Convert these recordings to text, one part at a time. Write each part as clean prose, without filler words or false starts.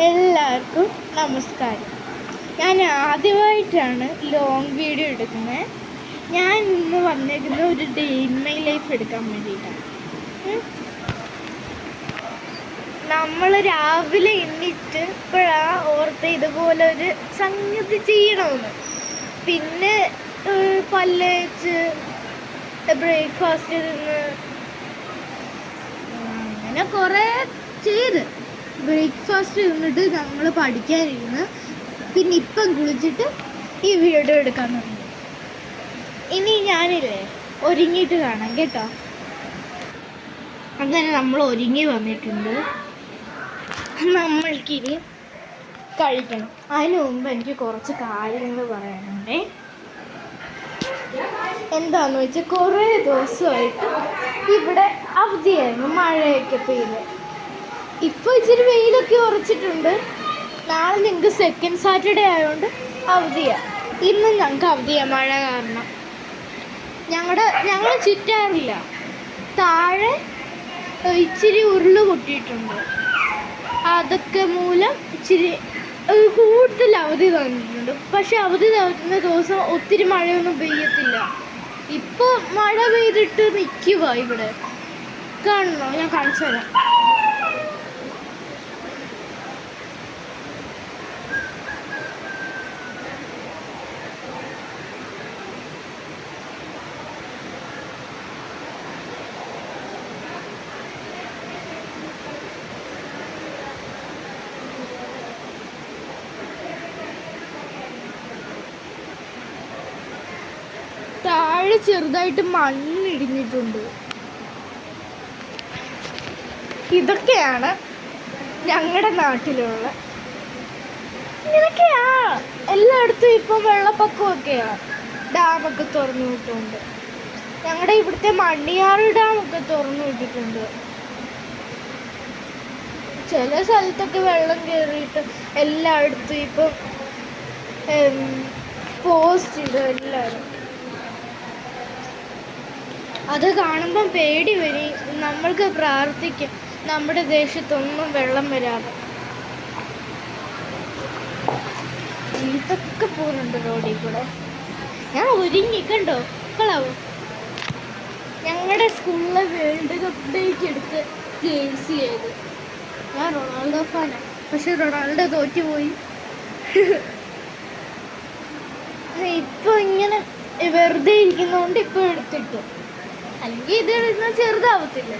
എല്ലാവർക്കും നമസ്കാരം. ഞാൻ ആദ്യമായിട്ടാണ് ലോങ് വീഡിയോ എടുക്കുന്നത്. ഞാൻ ഇന്ന് വന്നിരിക്കുന്നത് ഒരു ഡേ ഇൻ മൈ ലൈഫ് എടുക്കാൻ വേണ്ടിയിട്ടാണ്. നമ്മൾ രാവിലെ എണ്ണിട്ട് ഇപ്പോഴാണ് ഓർത്ത് ഇതുപോലെ ഒരു സംഗതി ചെയ്യണമെന്ന്. പിന്നെ പല്ലേച്ച് ബ്രേക്ക്ഫാസ്റ്റ് തിന്ന് അങ്ങനെ കുറേ ചെയ്ത് ബ്രേക്ക്ഫാസ്റ്റ് തിന്നിട്ട് നമ്മൾ പഠിക്കാനിരുന്ന് പിന്നെ ഇപ്പം കുളിച്ചിട്ട് ഈ വീഡിയോ എടുക്കാൻ തുടങ്ങി. ഇനി ഞാനില്ലേ ഒരുങ്ങിയിട്ട് കാണാം കേട്ടോ. അങ്ങനെ നമ്മൾ ഒരുങ്ങി വന്നിട്ടുണ്ട്. നമ്മൾക്കിനി കഴിക്കണം. അതിന് മുമ്പ് എനിക്ക് കുറച്ച് കാര്യങ്ങൾ പറയാനുണ്ടേ. എന്താന്ന് വെച്ചാൽ കുറേ ദിവസമായിട്ട് ഇവിടെ അവധിയായിരുന്നു, മഴയൊക്കെ പെയ്ത്. ഇപ്പോൾ ഇച്ചിരി വെയിലൊക്കെ ഉറച്ചിട്ടുണ്ട്. നാളെ നിങ്ങൾക്ക് സെക്കൻഡ് സാറ്റർഡേ ആയതുകൊണ്ട് അവധിയാണ്. ഇന്നും ഞങ്ങൾക്ക് അവധിയാണ് മഴ കാരണം. ഞങ്ങൾ ചുറ്റാറില്ല. താഴെ ഇച്ചിരി ഉരുള് പൊട്ടിയിട്ടുണ്ട്. അതൊക്കെ മൂലം ഇച്ചിരി കൂടുതൽ അവധി തന്നിട്ടുണ്ട്. പക്ഷെ അവധി തരുന്ന ദിവസം ഒത്തിരി മഴയൊന്നും പെയ്യത്തില്ല. ഇപ്പോൾ മഴ പെയ്തിട്ട് നിൽക്കുക ഇവിടെ. കാണണോ? ഞാൻ കാണിച്ചു തരാം. താഴെ ചെറുതായിട്ട് മണ്ണിടിഞ്ഞിട്ടുണ്ട്. ഇതൊക്കെയാണ് ഞങ്ങളുടെ നാട്ടിലുള്ള. ഇങ്ങനെയൊക്കെയാ എല്ലായിടത്തും ഇപ്പം വെള്ളപ്പൊക്കമൊക്കെയാണ്. ഡാമൊക്കെ തുറന്നു വിട്ടുണ്ട്. ഞങ്ങളുടെ ഇവിടുത്തെ മണ്ണിയാറ് ഡാമൊക്കെ തുറന്നു വിട്ടിട്ടുണ്ട്. ചില സ്ഥലത്തൊക്കെ വെള്ളം കയറിയിട്ട് എല്ലായിടത്തും ഇപ്പം പോസ്റ്റ് ഇടും എല്ലാവരും. അത് കാണുമ്പം പേടി വരും. നമ്മൾക്ക് പ്രാർത്ഥിക്കാം നമ്മുടെ ദേശത്തൊന്നും വെള്ളം വരാതെ. ജീപ്പൊക്കെ പോകുന്നുണ്ട് റോഡിൽ കൂടെ. ഞാൻ ഒരുങ്ങി കണ്ടോ കളാവും. ഞങ്ങളുടെ സ്കൂളിലെ വേൾഡ് കപ്പ് ഡേക്ക് എടുത്ത് ജേഴ്സി ചെയ്ത്. ഞാൻ റൊണാൾഡോ ഫാനാണ്, പക്ഷെ റൊണാൾഡോ തോറ്റുപോയി. ഇപ്പൊ ഇങ്ങനെ വെറുതെ ഇരിക്കുന്നതുകൊണ്ട് ഇപ്പൊ എടുത്തിട്ടു. അല്ലെങ്കിൽ ഇത് ചെറുതാവത്തില്ല,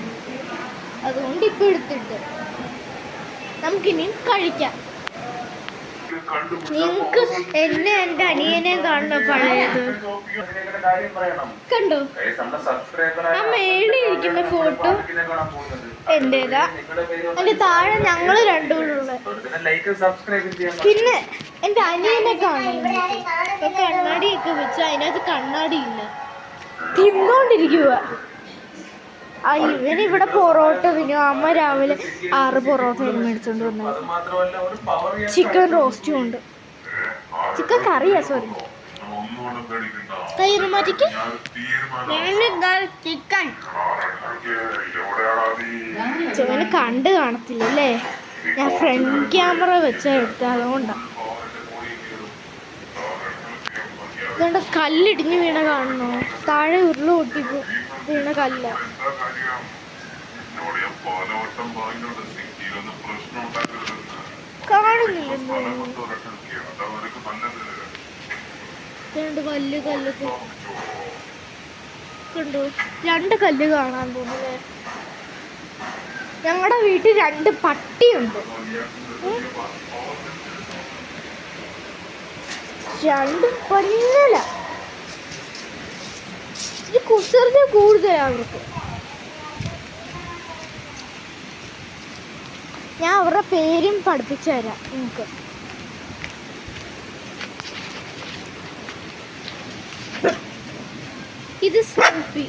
അതുകൊണ്ട് ഇപ്പൊ എടുത്തിട്ട് നമുക്കിനി കഴിക്കാം. നിങ്ങൾക്ക് എന്നെ എൻ്റെ അനിയനെ കാണുന്ന പഴയത് കണ്ടോ? ആ മേളിൽ ഇരിക്കുന്ന ഫോട്ടോ എൻ്റെതാ. എൻ്റെ താഴെ ഞങ്ങൾ രണ്ടുകൂടെ. പിന്നെ എൻ്റെ അനിയനെ കാണുന്നു. കണ്ണാടിയൊക്കെ വെച്ച് അതിനകത്ത് കണ്ണാടിയില്ല, തിന്നോണ്ടിരിക്കുക. ഇവനിവിടെ പൊറോട്ട തിന്നു. അമ്മ രാവിലെ 6 പൊറോട്ട മേടിച്ചോണ്ട് വന്നത്. ചിക്കൻ റോസ്റ്റും ഉണ്ട്. ചിക്കൻ കറിയാ, സോറി, തൈര് മാറ്റിക്ക്. ചിക്കൻ ചെവന് കണ്ട് കാണത്തില്ലല്ലേ? ഞാൻ ഫ്രണ്ട് ക്യാമറ വെച്ചാ എടുത്ത, അതുകൊണ്ടാണ്. ഇതുകൊണ്ട് കല്ലിടിഞ്ഞ് വീണ കാണണോ? താഴെ ഉരുള് പൊട്ടി വീണ കല്ല കാണുന്നില്ല. വലിയ കല്ലൊക്കെ കണ്ടോ? 2 കല്ല് കാണാൻ തോന്നുന്നേ. ഞങ്ങളുടെ വീട്ടിൽ 2 പട്ടിയുണ്ട്. 2 പന്നല. ഇത് കുസൃതി കൂടുതലാണ് അവർക്ക്. ഞാൻ അവരുടെ പേരും പഠിപ്പിച്ചു തരാം നിങ്ങൾക്ക്. ഇത് സ്നൂപ്പി,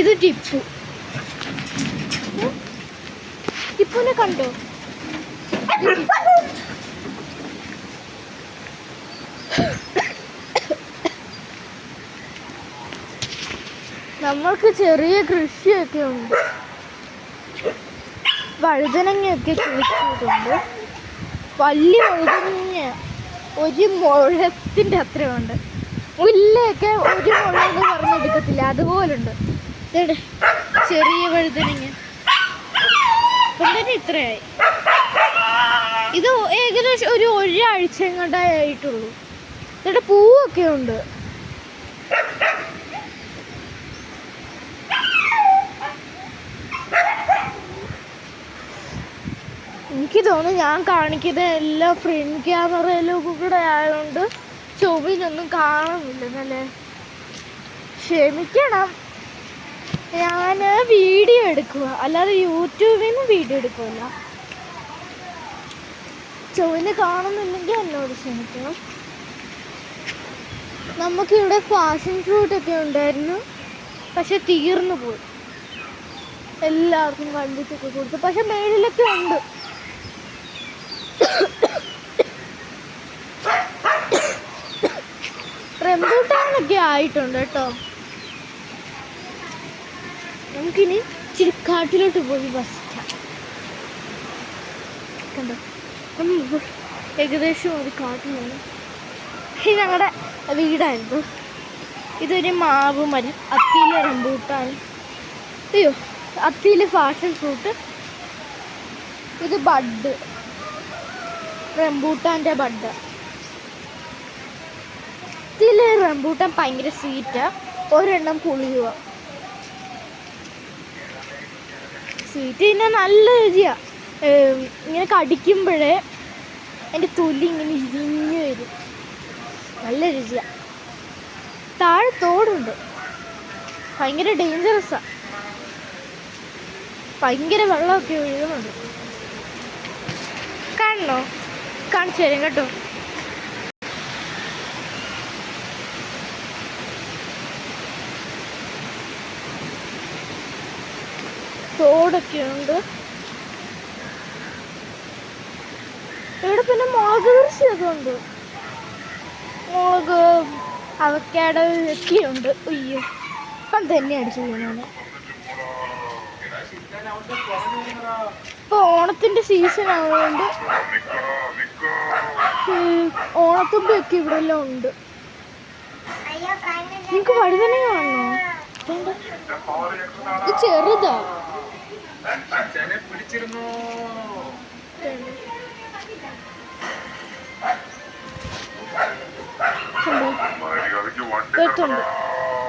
ഇത് ടിപ്പു. ടിപ്പുനെ കണ്ടോ? നമ്മൾക്ക് ചെറിയ കൃഷിയൊക്കെ ഉണ്ട്. വഴുതനങ്ങയൊക്കെ കുഴിച്ചിട്ടുണ്ട്. വലിയ വഴുതനങ്ങ ഒരു മുഴത്തിൻ്റെ അത്രയുണ്ട്. മുല്ലയൊക്കെ ഒരു മുഴ എന്ന് പറഞ്ഞെടുക്കത്തില്ല, അതുപോലുണ്ട്. ചെറിയ വഴുതനങ്ങ ഇപ്പം തന്നെ ഇത്രയായി. ഇത് ഏകദേശം ഒരാഴ്ച എങ്ങോട്ടായിട്ടുള്ളൂ. എന്നിട്ട് പൂവൊക്കെ ഉണ്ട്. എനിക്ക് തോന്നുന്നു ഞാൻ കാണിക്കുന്ന എല്ലാ ഫ്രണ്ട് ക്യാമറയിലും കൂടെ ആയതുകൊണ്ട് ചൊവ്വയിലൊന്നും കാണുന്നില്ലെന്നല്ലേ. ക്ഷമിക്കണം, ഞാൻ വീഡിയോ എടുക്കുക, അല്ലാതെ യൂട്യൂബിൽ നിന്ന് വീഡിയോ എടുക്കുമല്ല. ചൊവ്വന് കാണുന്നില്ലെങ്കിൽ എന്നോട് ക്ഷമിക്കണം. നമുക്കിവിടെ പാഷൻ ഫ്രൂട്ടൊക്കെ ഉണ്ടായിരുന്നു, പക്ഷെ തീർന്നു പോയി. എല്ലാവർക്കും കണ്ടിട്ടൊക്കെ കൊടുത്തു, പക്ഷെ മേളിലൊക്കെ ഉണ്ട്. റംബൂട്ടാനൊക്കെ ആയിട്ടുണ്ട് കേട്ടോ. നമുക്കിനി ഇച്ചിരി കാട്ടിലോട്ട് പോയി വസിക്കാം. കണ്ടോ, ഏകദേശം ഒരു കാട്ടിലാണ്. ഇത് ഞങ്ങളുടെ വീടായിരുന്നു. ഇതൊരു മാവ് മരം, അത്തിയിലെ റംബൂട്ടാൻ, അയ്യോ അത്തിയിലെ പാഷൻ ഫ്രൂട്ട്. ഇത് ബഡ്, റംബൂട്ടാൻ്റെ ബഡ്. അത്തിയിലെ റംബൂട്ടാൻ ഭയങ്കര സ്വീറ്റാണ്, ഒരെണ്ണം പുളിയുക. സ്വീറ്റ് പിന്നെ നല്ല രുചിയാണ്. ഇങ്ങനെ കടിക്കുമ്പോഴേ എൻ്റെ തൊലി ഇങ്ങനെ ഇരിഞ്ഞു വരും, നല്ല രുചിയാണ്. താഴെ തോടുണ്ട്, ഭയങ്കര ഡേഞ്ചറസാണ്, ഭയങ്കര വെള്ളമൊക്കെ ഒഴുകുന്നുണ്ട്. കാണണോ? കാണിച്ചു തരാം കേട്ടോ. തോടൊക്കെ ഉണ്ട് ഇവിടെ. പിന്നെ മുളക് കൃഷിയൊക്കെ ഉണ്ട്, മുളക്, അവക്കാഡോ ഒക്കെ ഉണ്ട്. അയ്യോ, ഇപ്പം തന്നെ അടിച്ചു പോകുന്നതാണ്. ഇപ്പൊ ഓണത്തിന്റെ സീസൺ ആയതുകൊണ്ട് ഓണത്തുമ്പൊക്കെ ഇവിടെ എല്ലാം ഉണ്ട്. നിങ്ങക്ക് വഴുതന കാണണോ? ഇത് ചെറുതാ.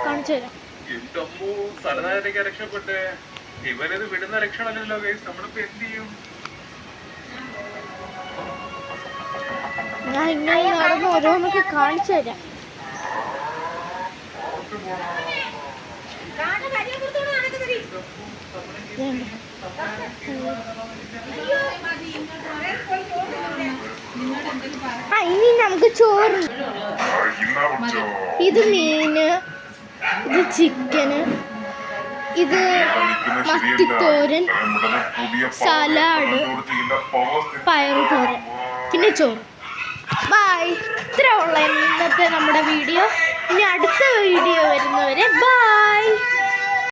കാണിച്ചു തരാം. ഇവരത് വിടുന്ന ലക്ഷണമല്ലല്ലോ ഗൈസ്, നമ്മളിപ്പോ എന്ത് ചെയ്യും? ഞാൻ ഇങ്ങനെ നടന്ന് ഓരോന്നൊക്കെ കാണിച്ചു തരാം. ഇനി നമുക്ക് ചോറ്. ഇത് മീന്, ഇത് ചിക്കന്, ഇത് മത്തിത്തോരൻ, സലാഡ്, പയറുതോരൻ, പിന്നെ ചോറ്. ബൈ. ഇത്ര ഉള്ള ഇന്നത്തെ നമ്മുടെ വീഡിയോ. ഇനി അടുത്ത വീഡിയോ വരുന്നവരെ ബൈ.